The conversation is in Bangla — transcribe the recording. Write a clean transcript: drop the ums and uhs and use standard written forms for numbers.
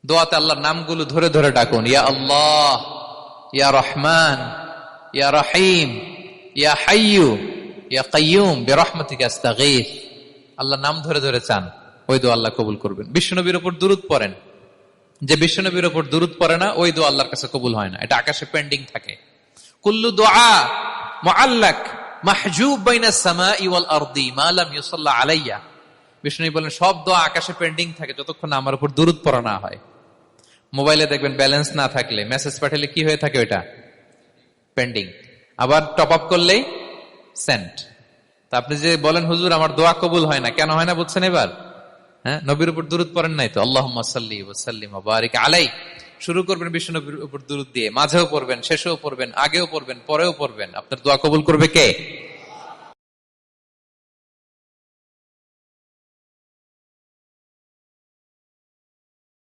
দোয়াতে আল্লাহর নামগুলো ধরে ধরে ডাকুন, ইয়া আল্লাহ, ইয়া রহমান, ইয়া রহিম, ইয়া হাইয়ু, ইয়া কাইয়ুম বিরহমাতিকা আস্তাগীথ। আল্লাহর নাম ধরে ধরে চান, ওই দোয়া আল্লাহ কবুল করবেন। বিশ্বনবীর উপর দুরূদ পড়েন, যে বিশ্বনবীর উপর দুরূদ পড়ে না ওই দোয়া আল্লাহর কাছে কবুল হয় না, এটা আকাশে পেন্ডিং থাকে। কুল্লু দুআ মুআল্লাক মাহজুব বাইনাস সামাই ওয়াল আরদি মা লাম ইউসাল্লা আলাইয়া। বিষ্ণু বলেন সব দোয়া আকাশে পেন্ডিং থাকে যতক্ষণ আমার উপর দুরূদ পড়া না হয়। মোবাইলে দেখবেন ব্যালেন্স না থাকলে মেসেজ পাঠালে কি হয়ে থাকে, ওইটা পেন্ডিং, আবার টপ আপ করলেই সেন্ট। তা আপনি যে বলেন হুজুর আমার দোয়া কবুল হয় না, কেন হয় না বুঝছেন এবার? হ্যাঁ, নবীর উপর দুরূদ পড়েন নাই তো। আল্লাহুম্মা সাল্লি ওয়া সাল্লিম ওয়া বারিক আলাই। শুরু করবেন বিশ্ব নবীর উপর দুরূদ দিয়ে, মাঝেও পড়বেন, শেষেও পড়বেন, আগেও পড়বেন, পরেও পড়বেন। আপনার দোয়া কবুল করবে কে?